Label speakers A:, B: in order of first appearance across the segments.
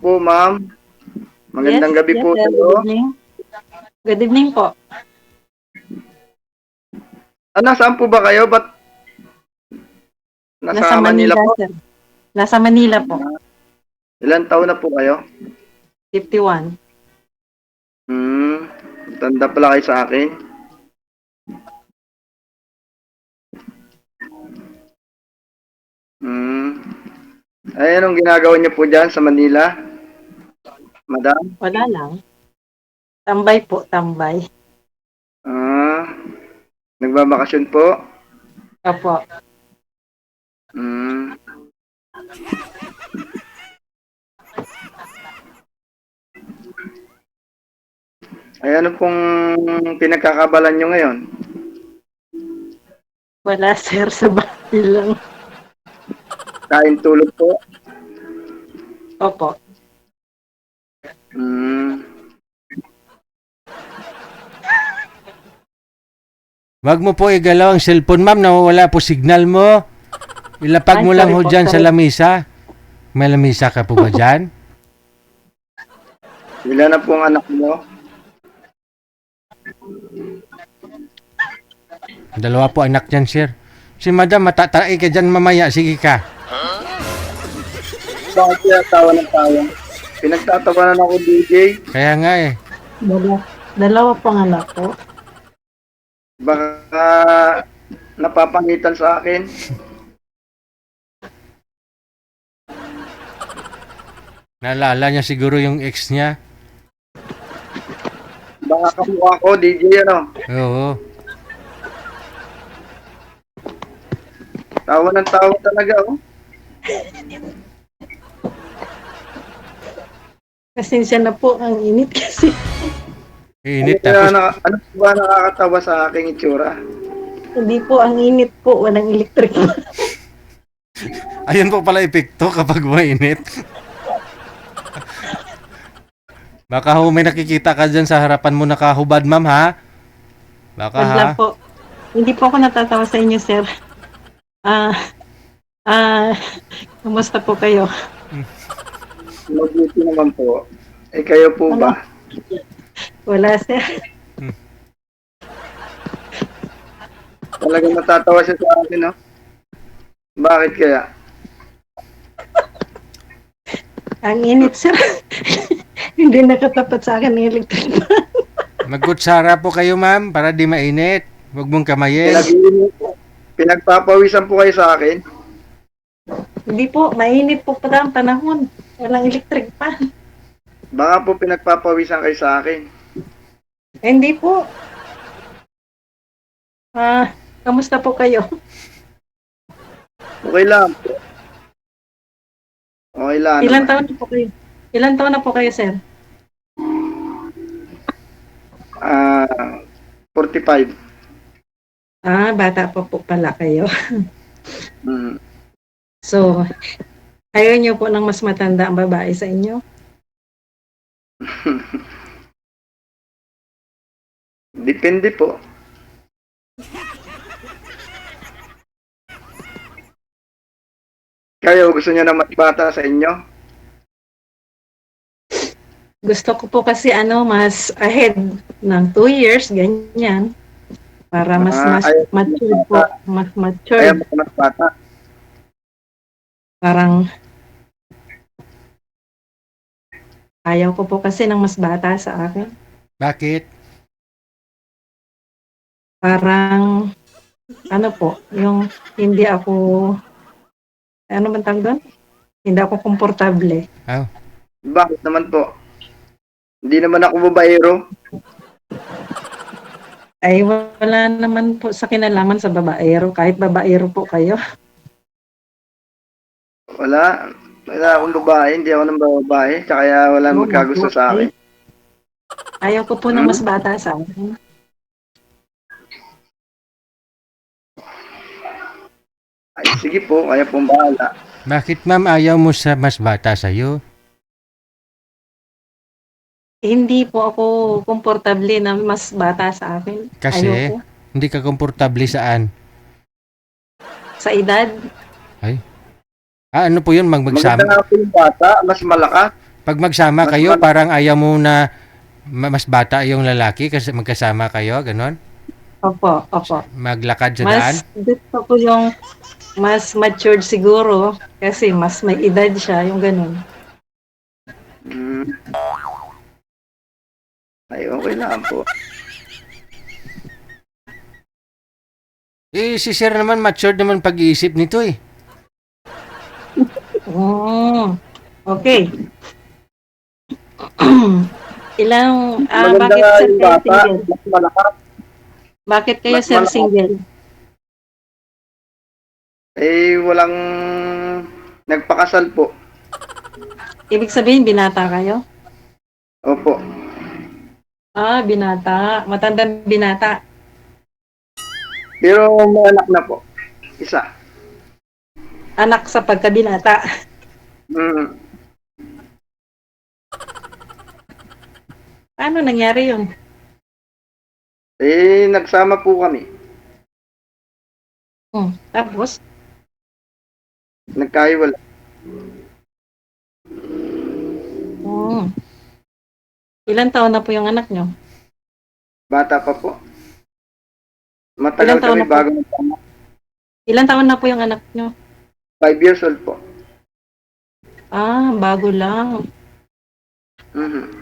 A: Po, ma'am.
B: Yes,
A: Magandang gabi
B: yes,
A: po
B: sir.
A: sa'yo.
B: Good evening. Good evening po.
A: Nasaan po ba kayo? Ba't
B: Nasa
A: nasa Manila
B: Manila,
A: po?
B: sir. Nasa Manila po.
A: Ilan taon na po kayo?
B: 51.
A: Hmm, tanda pala kayo sa akin. Hmm. Ay, anong ginagawa niyo po dyan sa Manila, madam?
B: Wala lang. Tambay po, tambay.
A: Ah, nagbabakasyon po?
B: Opo.
A: Hmm. Ay, ano pong pinagkakabalan niyo ngayon?
B: Wala, sir. Sa bahay lang.
A: Kain tulog po?
B: Opo.
A: Hmm.
C: Wag mo po igalaw ang cellphone, ma'am. Nawawala po signal mo. Ilapag
B: Ay,
C: mo lang
B: sorry
C: ho
B: po,
C: dyan sa
B: sorry.
C: lamisa. May lamisa ka po ba dyan?
A: Ilan na po ang anak mo?
C: Dalawa po anak dyan, sir. Si madam, matatae ka dyan mamaya. Sige ka.
A: Bakit kaya tawa ng tawa? Pinagtatawanan ako, DJ.
C: Kaya nga eh.
B: Dalawa pang anak po.
A: Baka napapangitan sa akin.
C: Naalala niya siguro yung ex niya.
A: Baka kamukha ko, DJ, ano?
C: Oo.
A: Tawa ng tawa talaga, oh.
B: Pasensya na po, ang init kasi.
C: Init.
A: Kaya
C: Tapos,
A: ano ba nakakatawa sa aking itsura?
B: Hindi po, ang init po. Walang electric.
C: ayun po pala epekto kapag mainit. Baka ho may nakikita ka dyan sa harapan mo nakahubad, ma'am, ha? Baka
B: Wag
C: ha?
B: lang po. Hindi po ako natatawa sa inyo, sir. Ah, kumusta po kayo?
A: Mabuti naman po. Eh, kayo po ba?
B: Wala, sir.
A: Talagang natatawa siya sa akin, no? Bakit kaya?
B: Ang init, sir. Hindi nakatapat sa akin ng electric fan.
C: Magkutsara po kayo, ma'am, para di mainit. Huwag mong kamayin.
A: Pinagpapawisan po kayo sa akin?
B: Hindi po, mainit po pa ang panahon. Walang electric fan.
A: Baka po pinagpapawisan kayo sa akin.
B: Hindi po. Kamusta po kayo?
A: Okay lang. Okay lang.
B: Ilan
A: naman.
B: taon na po kayo? Ilan taon na po kayo, sir?
A: 45.
B: Bata pa po pala kayo.
A: Hmm.
B: So, ayaw niyo po ng mas matanda ang babae sa inyo?
A: Depende po. Kayo, gusto niyo na matbata sa inyo?
B: Gusto ko po kasi mas ahead ng 2 years, ganyan. Para mas
A: ayaw mo
B: mature po. Mas
A: Ayaw
B: mature.
A: mo na matbata.
B: Parang ayaw ko po kasi ng mas bata sa akin.
C: Bakit?
B: Parang yung hindi ako, ano man tawag doon? Hindi ako komportable.
C: Oh.
A: Bakit naman po? Hindi naman ako babaero.
B: Ay, wala naman po sa kinalaman sa babaero. Kahit babaero po kayo.
A: Wala. Wala akong babae. Hindi ako ng babae. Kaya wala
B: Oo,
A: magkagusto sa akin.
B: Ayaw ko po ng mas bata sa akin.
A: Ay, sige po. Kaya pong bahala.
C: Bakit, ma'am, ayaw mo sa mas bata sa'yo?
B: Hindi po ako komportable na mas bata sa akin.
C: Kasi,
B: Ayoko.
C: hindi ka komportable saan?
B: Sa edad,
C: Ay. Ano po yun? Magsama?
A: Maganda nga po yung bata. Mas malakas.
C: Pag magsama kayo, parang ayaw mo na mas bata yung lalaki kasi magkasama kayo, ganon?
B: Opo, opo.
C: Maglakad sa daan?
B: Mas gusto ko yung mas matured siguro kasi mas may edad siya, yung ganun.
A: Hmm. Ay, okay lang po.
C: Si Sir naman, matured naman pag-iisip nito eh.
B: Okay.
A: Maganda
B: Bakit
A: nga
B: sir
A: yung
B: kayo
A: bata,
B: single?
A: mas malakas.
B: Bakit kayo
A: Mas
B: sir
A: malakas.
B: single?
A: Walang nagpakasal po.
B: Ibig sabihin, binata kayo?
A: Opo.
B: Binata. Matandang binata.
A: Pero may anak na po. Isa.
B: Anak sa pagkabinata.
A: Hmm.
B: Paano nangyari yun?
A: Nagsama po kami.
B: Tapos,
A: Nagkaiwala.
B: ilan taon na po yung anak nyo?
A: Bata pa po.
B: Ilang
A: Matagal
B: taon
A: kami
B: na po?
A: bago nagsama.
B: Ilan taon na po yung anak nyo?
A: 5 years old po.
B: Bago lang.
A: Mhm.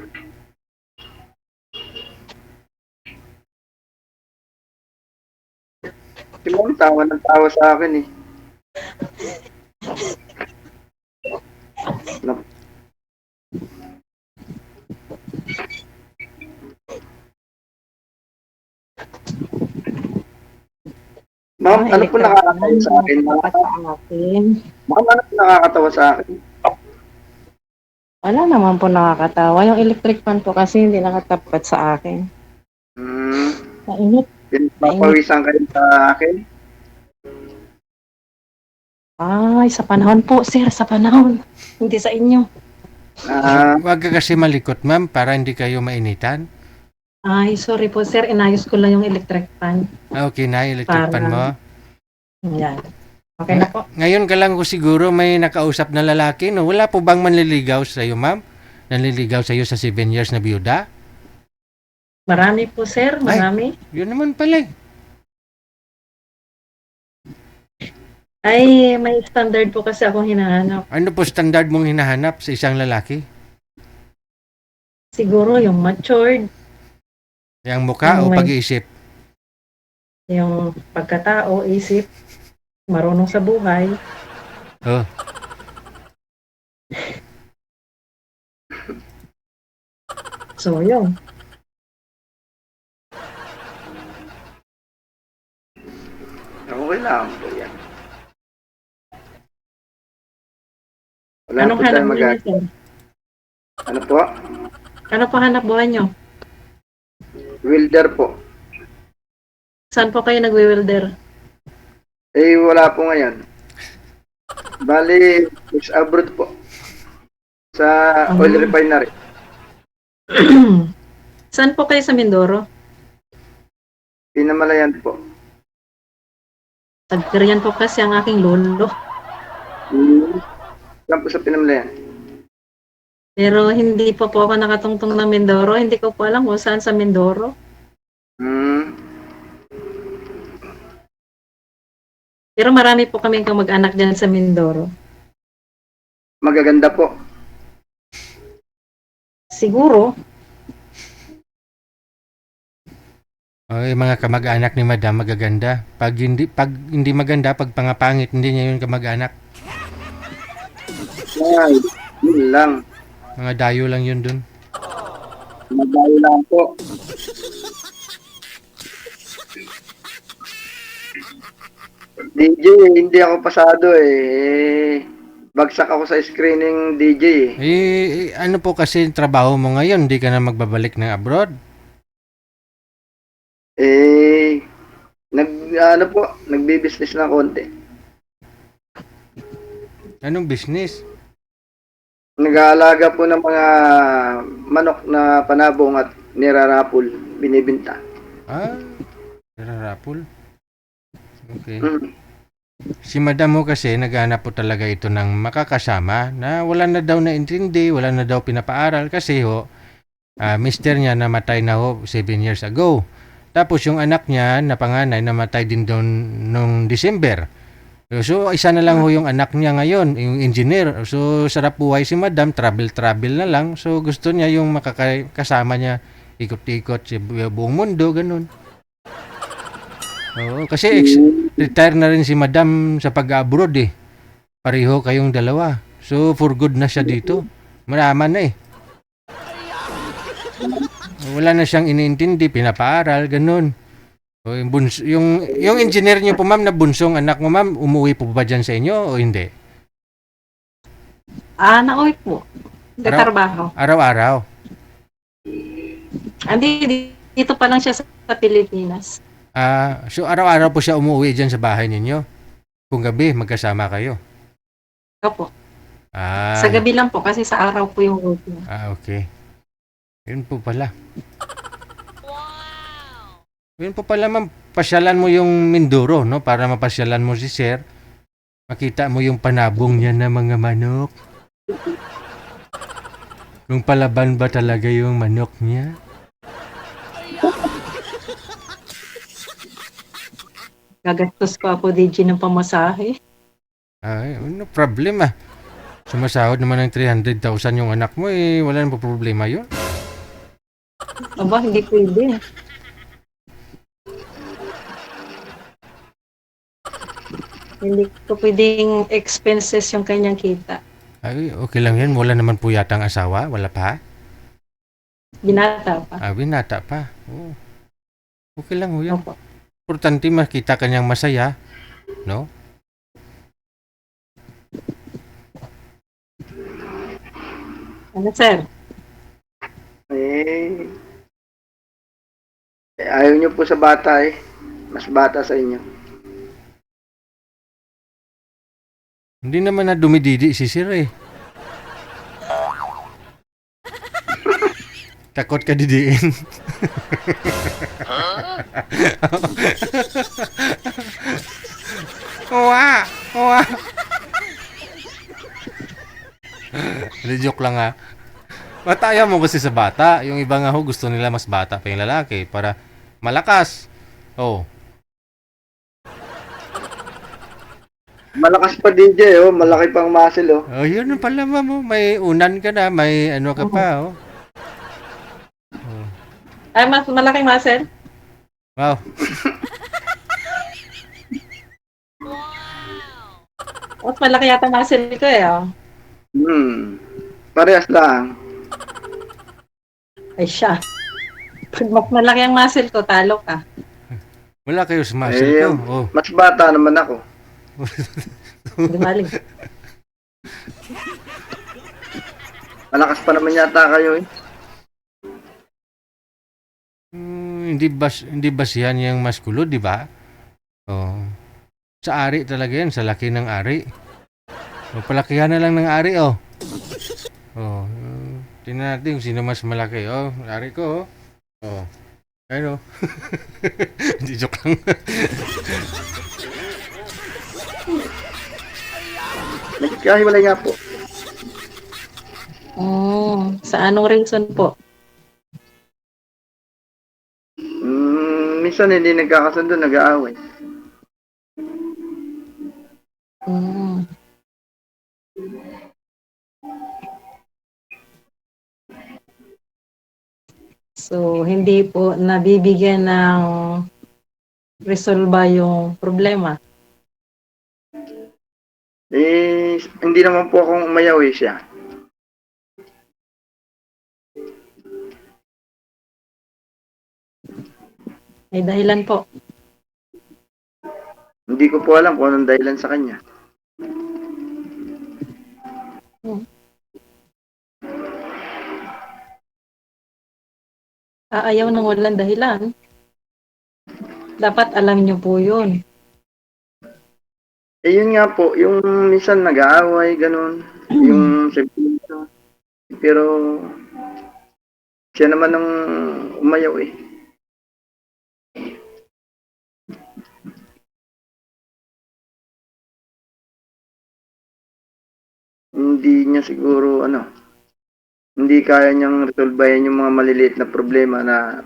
A: Si Ma'am, tawa ng tawa sa akin eh. Nap- Ma'am, ano po nakakatawa sa akin?
B: Dapat sa akin.
A: Ma'am, ano po nakakatawa sa akin?
B: Wala naman po nakakatawa. Yung electric fan po kasi hindi nakatapat sa akin.
A: Hmm,
B: Mainit.
A: Pinapawisan kayo sa akin?
B: Sa panahon po, sir. Sa panahon. Hindi sa inyo.
C: Huwag ka kasi malikot, ma'am, para hindi kayo mainitan.
B: Sorry po, sir. Inayos ko lang yung electric fan.
C: Okay na, electric fan mo.
B: Yan. Okay na po.
C: Ngayon ka lang ko siguro may nakausap na lalaki, no? Wala po bang manliligaw sa iyo, ma'am? Nanliligaw sa iyo sa 7 years na biyuda?
B: Marami po, sir. Marami.
C: Yun naman pala.
B: May standard po kasi akong hinahanap.
C: Ano po standard mong hinahanap sa isang lalaki?
B: Siguro yung matured,
C: Yung mukha o
B: May-
C: pag-iisip?
B: yung pagkatao, isip, marunong sa buhay.
C: Oh.
B: So, yun.
A: Okay lang po yan. Wala
B: Anong
A: po
B: hanap
A: tayong
B: buhay niyo,
A: magagawa.
B: sir?
A: Ano po?
B: Ano po hanap buhay niyo?
A: Wilder po.
B: Saan po kayo nagwi-welder?
A: Wala po ngayon. Bali, is abroad po. Sa oil refinery.
B: Saan po kayo sa Mindoro?
A: Pinamalayan po.
B: Tagkariyan po kasi ang aking lolo.
A: Saan po sa Pinamalayan?
B: Pero hindi pa po ako nakatungtong ng Mindoro. Hindi ko po alam kung saan sa Mindoro. Pero marami po kaming kamag-anak dyan sa Mindoro.
A: Magaganda po.
B: Siguro,
C: Yung mga kamag-anak ni Madam magaganda. Pag hindi maganda, pag pangapangit, hindi niya yun kamag-anak.
A: Ay, yun lang.
C: Mga dayo lang yun dun.
A: Magayo lang po. DJ, hindi ako pasado eh. Bagsak ako sa screening DJ eh.
C: Ano po kasi trabaho mo ngayon? Hindi ka na magbabalik ng abroad?
A: Nagbi-business na konti.
C: Anong business?
A: Nag-aalaga po ng mga manok na panabong at nirarapol, binibinta.
C: Rapol. Okay. Si madam mo kasi naghahanap po talaga ito ng makakasama na wala na daw naintindi, wala na daw pinapaaral kasi ho, mister niya namatay na ho 7 years ago. Tapos yung anak niya na panganay namatay din doon nung December. So isa na lang ho yung anak niya ngayon, yung engineer. So sarap buhay si madam, travel-travel na lang. So gusto niya yung makakasama niya ikot-ikot sa buong mundo, ganun. Oo, kasi retire na rin si madam sa pag-abroad eh. Pareho kayong dalawa. So, for good na siya dito. Malaman na eh. Wala na siyang iniintindi, pinapaaral, ganun. O, yung engineer niyo po ma'am na bunsong anak mo ma'am, umuwi po ba dyan sa inyo o hindi?
B: Nauwi po. Nagtatrabaho.
C: Araw-araw.
B: Dito pa lang siya sa Pilipinas.
C: So araw-araw po siya umuwi dyan sa bahay ninyo. Kung gabi, magkasama kayo.
B: Opo.
C: Ah,
B: Sa gabi lang po kasi sa araw po yung work niya.
C: okay. Yun po pala. Yun po pala ma'am, pasyalan mo yung Mindoro, no? Para mapasyalan mo si Sir. Makita mo yung panabong niya na mga manok. Kung palaban ba talaga yung manok niya?
B: Gagastos pa po DJ ng pamasahe.
C: Ay, no problem ah. Sumasahod naman ng 300,000 yung anak mo eh. Wala nang problema yun.
B: Aba, hindi pwede. Hindi ko pwedeng expenses yung kanyang kita.
C: Ay, okay lang yan. Wala naman po yatang asawa. Wala pa.
B: Binata pa.
C: Binata pa. Oh. Okay lang ho yan.
B: Opo.
C: Importante makita kanyang masaya. No?
B: Ano, sir?
A: Eh, ayaw niyo po sa bata eh. Mas bata sa inyo.
C: Hindi naman na dumididi si Sir eh. Takot ka didiin. Owa! Owa! Hindi, joke lang ha. Mataya mo kasi sa bata. Yung iba nga ho gusto nila mas bata pa yung lalaki para malakas. Oh.
A: Malakas pa DJ oh, malaki pang muscle oh.
C: Oh, yun na pala mo. May unan ka na, may ano ka pa oh.
B: Ay, mas malaking muscle?
C: Wow.
B: Mas malaki yata muscle ko eh. Oh.
A: Parehas lang.
B: Ay siya. Pag mas malaki ang muscle ko, talo ka.
C: Wala kayo sa muscle ko. Oh.
A: Mas bata naman ako.
B: Hindi mali.
A: Malakas pa naman yata kayo eh.
C: Hindi ba siya yung maskulo, di ba? Oh. Sa ari talaga yan, sa laki ng ari. O, palakihan na lang ng ari, oh. Oh. Tingnan natin kung sino mas malaki. Oh, ari ko, oh. Oh. Ayun, oh. Hindi, joke lang.
A: Nagkahiwalay nga po.
B: Sa anong reason po?
A: Minsan hindi nagkakasundo, nag-aaway.
B: So, hindi po nabibigyan ng resolba yung problema.
A: Eh, hindi naman po akong umayaw eh siya.
B: May dahilan po.
A: Hindi ko po alam kung anong dahilan sa kanya.
B: Ayaw nang walang dahilan. Dapat alam niyo po yun.
A: Eh yun nga po, yung minsan nag-aaway, ganun. Yung pero siya naman ang umayaw eh. hindi niya siguro hindi kaya niyang resolbahin yung mga maliliit na problema na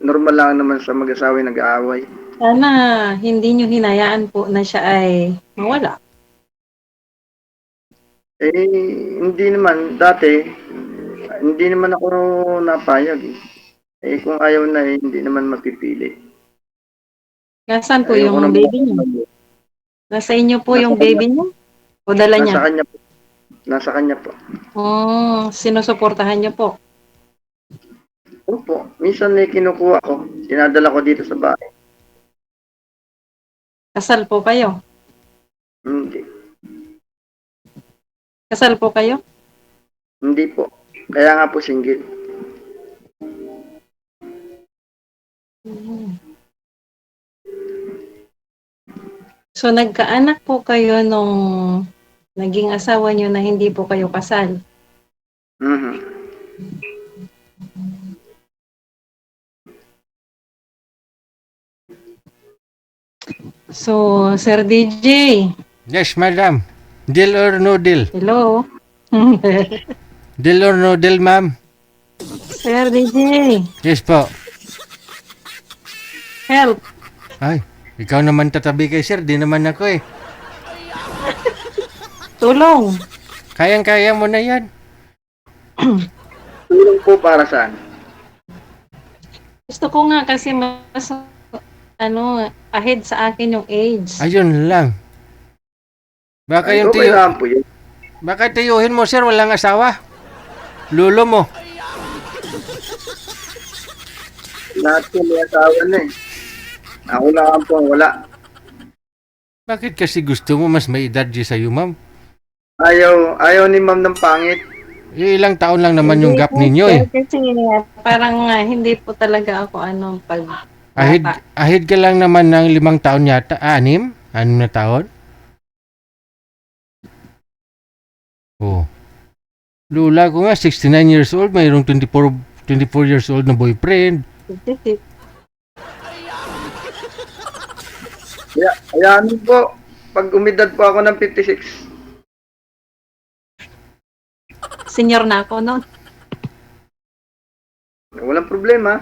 A: normal lang naman sa mag-asawa yung nag-aaway.
B: Sana hindi nyo hinayaan po na siya ay mawala.
A: Hindi naman dati hindi naman ako napayag. Kung ayaw na hindi naman mapipili.
B: Nasaan po
A: Ayoko
B: yung
A: naman-
B: baby niyo? Nasa inyo po yung baby niyo? O dala
A: Nasa
B: niya?
A: kanya po. Nasa kanya po.
B: Sinusuportahan niyo po.
A: Opo, minsan kinukuha ko. Sinadala ko dito sa bahay.
B: Kasal po kayo?
A: Hindi.
B: Kasal po kayo?
A: Hindi po. Kaya nga po single.
B: So, nagkaanak po kayo nung naging asawa niyo na hindi po kayo kasal.
A: Mhm.
B: So, Sir DJ,
C: Yes, madam. Deal or no deal?
B: hello?
C: Deal or no deal, ma'am?
B: Sir DJ,
C: Yes po.
B: help.
C: Ay, ikaw naman tatabi kay sir, di naman ako eh.
B: Tulong.
C: Kayang-kaya mo na yan.
A: Tulong po para saan?
B: Gusto ko nga kasi mas ahead sa akin yung age.
C: Ayun lang. Baka yung
A: Okay
C: tiyo,
A: lang po yun.
C: baka tiyuhin mo sir, walang asawa. Lulo mo.
A: Lahat po may asawa na eh. Ako lang po ang wala.
C: Bakit kasi gusto mo mas may edad di sa'yo, ma'am?
A: Ayaw ni ma'am ng pangit.
C: Ilang taon lang naman yung
B: Hindi
C: gap
B: po,
C: ninyo
B: sir,
C: eh.
B: Kasi hindi hindi po talaga ako pag
C: Ahid ka lang naman ng 5 taon yata. 6? 6 na taon? Oh. Lula ko nga, 69 years old, mayroong 24 years old na boyfriend.
A: Ayan po. Pag umidad po ako ng 56.
B: Senior na ako noon.
A: Walang problema.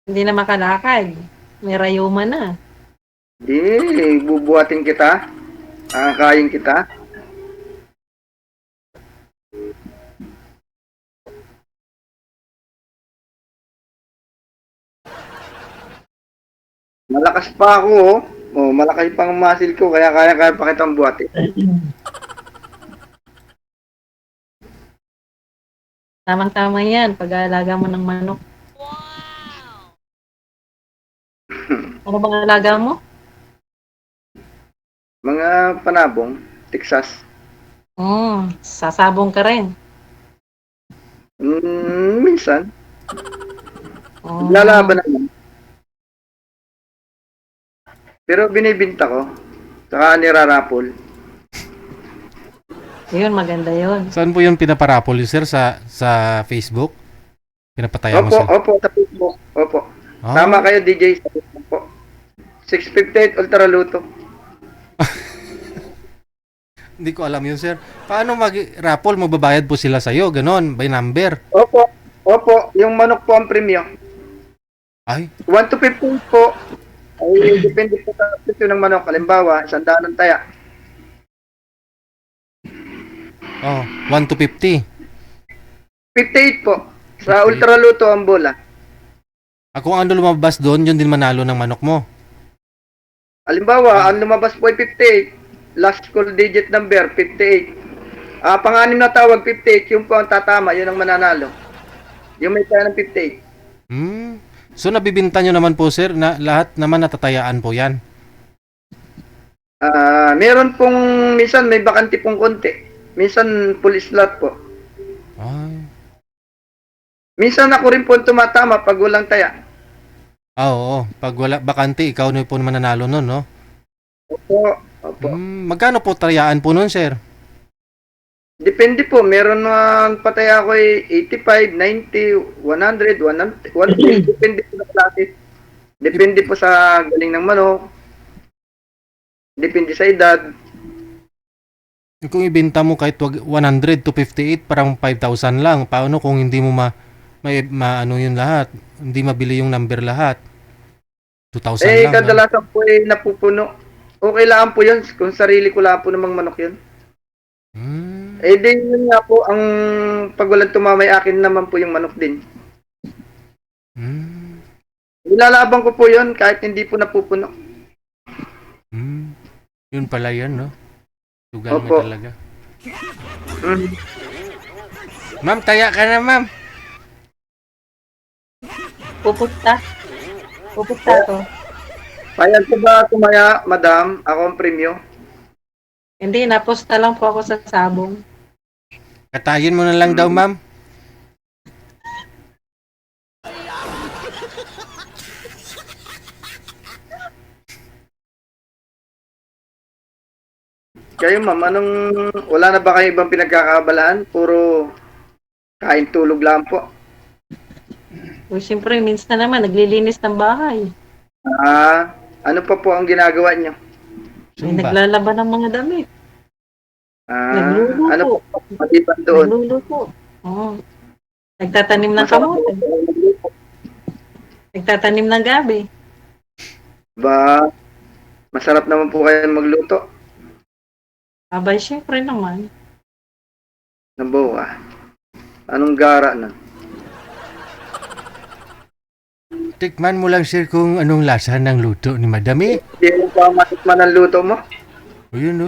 B: Hindi na makalakad. May rayuma na.
A: Di, bubuhatin kita. Kakain kita. Malakas pa ako, oh. Oh, malakas pang muscle ko, kaya kaya pa kitang buhatin.
B: Tamang-tama yan. Pag-aalaga mo ng manok. Ano bang alaga mo?
A: Mga panabong, Texas.
B: Sasabong ka rin.
A: Minsan,
B: Oh.
A: lalaban naman. Pero binibinta ko. Saka nirarapol.
B: Yun, maganda yun.
C: Saan po yun pinaparapol, sir? Sa Facebook? Pinapataya mo,
A: Opo,
C: sir?
A: opo, sa Facebook. Opo.
C: Ah,
A: Tama kayo, DJ. Sa Facebook po. 658 Ultra Luto.
C: Hindi ko alam yun, sir. Paano mag-raffle? Magbabayad po sila sa'yo? Ganon, by number.
A: Opo, opo. Yung manok po ang premium.
C: Ay,
A: 1 to 15 po. Ay, depende po sa presyo ng manok. Halimbawa, 100 ng taya.
C: oh, 1 to 50.
A: 58 po. Sa Ultra Luto ang bola.
C: Kung ano lumabas doon, yun din manalo ng manok mo.
A: Halimbawa, ang lumabas po ay 58. Last call digit number, 58. Pang-anim na tawag, 58. Yung po ang tatama, yun ang mananalo. Yung may taya ng 58.
C: So, nabibinta nyo naman po, sir, na lahat naman natatayaan po yan.
A: Meron pong, minsan may bakante pong konti. Minsan full slot po.
C: Ay.
A: Minsan ako rin po tumatama pag walang taya.
C: Oo. Pag wala bakante, ikaw na po naman nanalo nun, no?
A: Opo, opo.
C: Magkano po tayaan po nun, sir?
A: Depende po, meron na pataya ako ay 85, 90, 100, 100, 100, depende po sa klase. Depende po sa galing ng manok, Depende sa edad.
C: Kung ibenta mo kahit 100 to 58, parang 5,000 lang. Paano kung hindi mo ano yun lahat? Hindi mabili yung number lahat. 2,000 lang. No?
A: Kadalasan po napupuno. Okay lang po yun. Kung sarili ko lang po namang manok yun.
C: Hmm.
A: Din yun nga po, ang pag walang tumamay akin naman po yung manok din.
C: Hmm.
A: Ilalabang ko po yun kahit hindi po napupuno.
C: Hmm. Yun pala yun, no? Tugal mo
A: Opo.
C: talaga.
A: Mm.
C: Ma'am, taya ka na, ma'am.
B: Pupunta. Pupunta to.
A: Payan po ba tumaya, madam? Ako ang premyo.
B: Hindi, naposta lang po ako sa sabong.
C: Katayin mo na lang daw, ma'am.
A: Kayo ma'am, wala na ba kayo ibang pinagkakabalaan? Puro kain tulog lang po.
B: O, siyempre, minsan naman, naglilinis ng bahay.
A: Ano pa po ang ginagawa nyo?
B: May
C: Zumba.
B: naglalaban ng mga damit. Nagluluto.
A: Ano po maliban doon?
B: Nagluluto. Oo. Nagtatanim ng kamote. Nagtatanim ng gabi.
A: Ba, masarap naman po kayo magluto.
B: Abay, siyempre naman.
A: Nabawa. Anong gara na?
C: Tikman mo lang, sir, kung anong lasa ng luto ni Madam eh.
A: Hindi mo pa matikman ang luto mo?
C: O yun, no?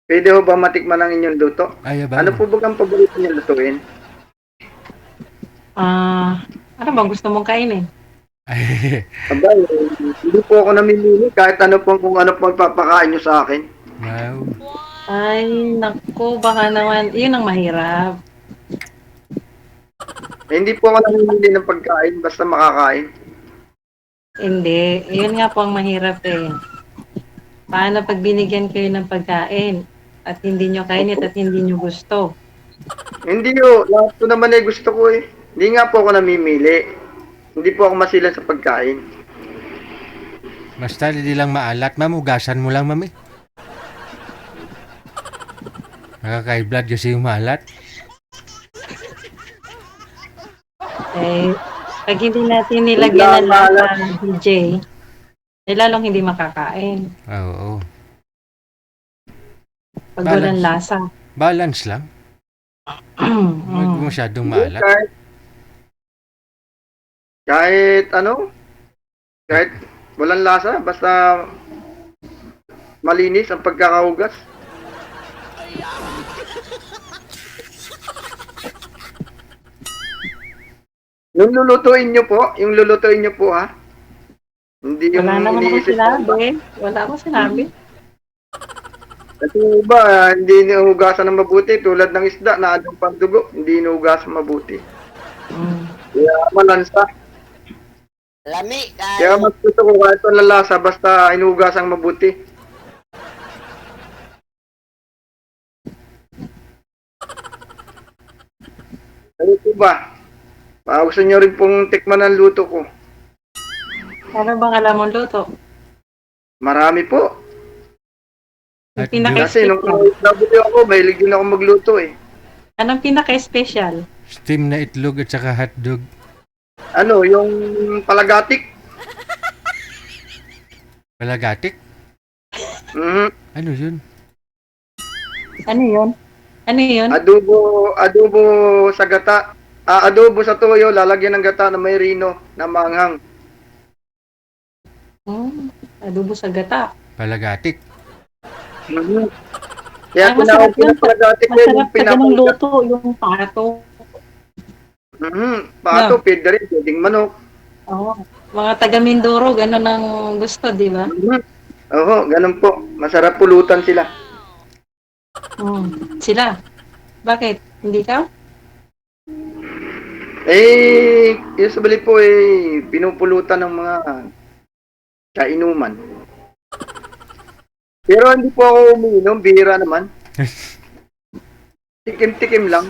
A: Pwede ho ba matikman ang inyong luto?
C: Ay, ba?
A: Ano po ba ang paborito niyo lutuin?
B: Ano ba gusto mong kainin?
C: Ay,
A: Abay, hindi po ako namimili kahit ano po kung ano po papakain niyo sa akin.
C: wow.
B: Ay, naku, baka naman, yun ang mahirap.
A: Hindi po ako namimili ng pagkain basta makakain.
B: Hindi, yun nga po ang mahirap eh. Paano pag binigyan kayo ng pagkain at hindi nyo kainit at hindi nyo gusto?
A: Hindi ho, lahat po naman ay gusto ko eh. Hindi nga po ako namimili. Hindi po ako masilan sa pagkain.
C: Basta hindi lang maalat, ma'am. Ugasan mo lang, ma'am eh. Nakaka-blood kasi yung maalat.
B: Eh, pag hindi natin nilagyan ng lasa ng DJ, eh lalong hindi makakain.
C: Oo.
B: Pag walang lasa.
C: Balance lang. Huwag masyadong maalat.
A: Kahit walang lasa, basta malinis ang pagkakahugas. Yung lulutuin nyo po ha. Hindi yung
B: Wala naman ako
A: iniisip ko.
B: sinabi. Wala akong sinabi.
A: Kasi ba, hindi nihugasan ng mabuti tulad ng isda na adong pandugo, hindi nihugasan mabuti. Kaya malansa.
D: Lami
A: Kaya
D: kayo.
A: mas gusto ko kahit walang lasa basta inuhugasan mabuti. Ano po ba? Gusto nyo rin pong tikman ang luto ko.
B: Ano bang alam mong luto?
A: Marami po.
B: Yung
C: At
A: Kasi nung
B: pinaka-special.
A: ako, mahilig din ako magluto eh.
B: Anong pinaka-special?
C: steam na itlog at saka hotdog.
A: Yung palagatik.
C: Palagatik?
A: Mhm.
C: Ano yun?
B: Ano yun? Ano yun?
A: Adobo sa gata. Adobo sa toyo, lalagyan ng gata na may rino na maanghang.
B: Adobo sa gata.
C: Palagatik.
A: Mhm. Kaya
B: Ay, masarap yun.
A: pinapalagatik ko
B: Masarap
A: yung
B: ka ng luto, yung pato.
A: Pato, pwede rin, pwedeng manok.
B: Oo. Mga taga Mindoro, gano'n ang gusto, di ba?
A: Oo, ganun po. Masarap pulutan sila.
B: Sila. Bakit? Hindi ka?
A: Usually po pinupulutan ng mga kainuman. Pero hindi po ako umiinom, bihira naman. Tikim-tikim lang.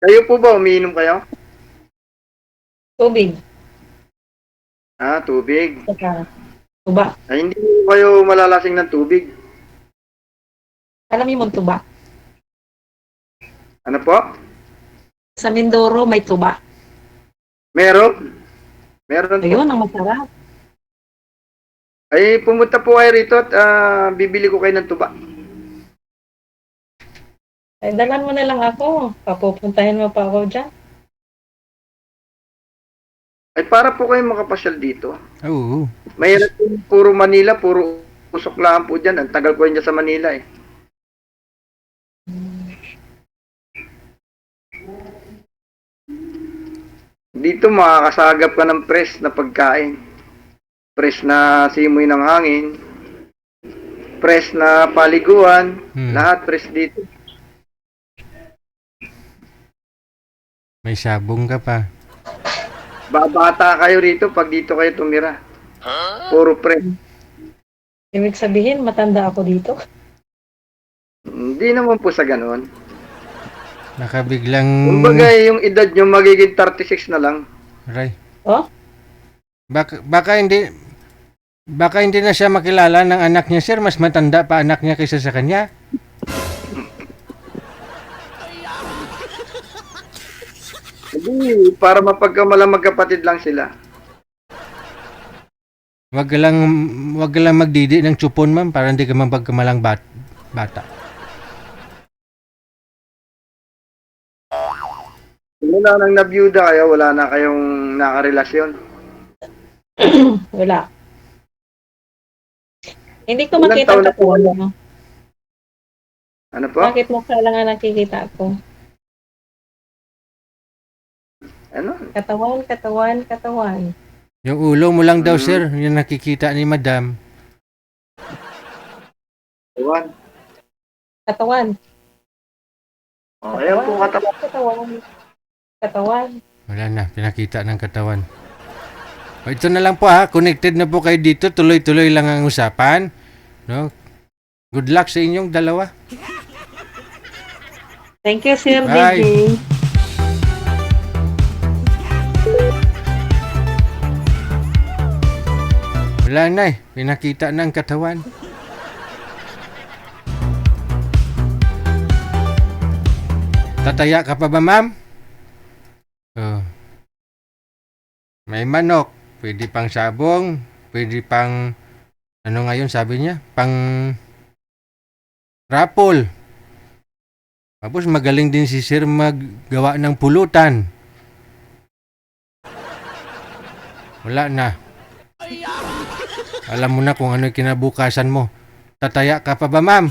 A: Kayo po ba, umiinom kayo?
B: Tubig.
A: Tubig.
B: Saka tuba.
A: Ay, hindi po kayo malalasing ng tubig.
B: Alam mo yung tuba?
A: Ano po?
B: Sa Mindoro may tuba.
A: Meron? Meron po.
B: Ayun, ang masarap.
A: Ay, pumunta po kayo rito at bibili ko kayo ng tuba.
B: Ay, dalan mo na lang ako. Papupuntahin mo pa ako dyan.
A: Ay, para po kayo makapasyal dito.
C: Oo.
A: Mahirap po, puro Manila, puro usok lang po dyan. Ang tagal ko dyan sa Manila eh. Dito makakasagap ka ng press na pagkain. Press na simoy ng hangin. Press na paliguan. Lahat press dito.
C: May sabong ka pa.
A: Babata kayo rito pag dito kayo tumira. Puro press.
B: Ibig sabihin, matanda ako dito.
A: Hindi naman po sa ganon.
C: Nakabiglang...
A: Kumbaga yung edad nyo magiging 36 na lang.
C: Aray.
B: Oh?
C: Baka hindi na siya makilala ng anak niya, sir. Mas matanda pa anak niya kaysa sa kanya.
A: Hindi, para mapagkamalang magkapatid lang sila.
C: Wag ka lang magdidi ng chupon, ma'am, para hindi ka mapagkamalang bata.
A: Wala nang nabiyuda kayo, wala na kayong nakarelasyon.
B: Wala. Hindi ko
A: Ilang
B: makita
A: taon
B: ang
A: na po
B: katawan
A: kayo?
B: mo.
A: Ano po?
B: Bakit mo kailangan nakikita ko?
A: Ano?
B: Katawan.
C: Yung ulo mo lang daw, sir, yung nakikita ni madam.
A: Ewan.
B: Katawan.
A: Ayan po katawan.
B: Katawan.
C: Wala na, pinakita ng katawan. O, ito na lang po ha, connected na po kayo dito, tuloy-tuloy lang ang usapan. No? Good luck sa inyong dalawa.
B: Thank you, Sir
C: Bye.
B: DJ.
C: Wala na eh, pinakita na ang katawan. Tataya ka pa ba, ma'am? Oh. May manok, pwede pang sabong, pwede pang, ano ngayon sabi niya? Pang rapol. Tapos magaling din si sir maggawa ng pulutan. Wala na. Alam mo na kung ano yung kinabukasan mo. Tataya ka pa ba, ma'am?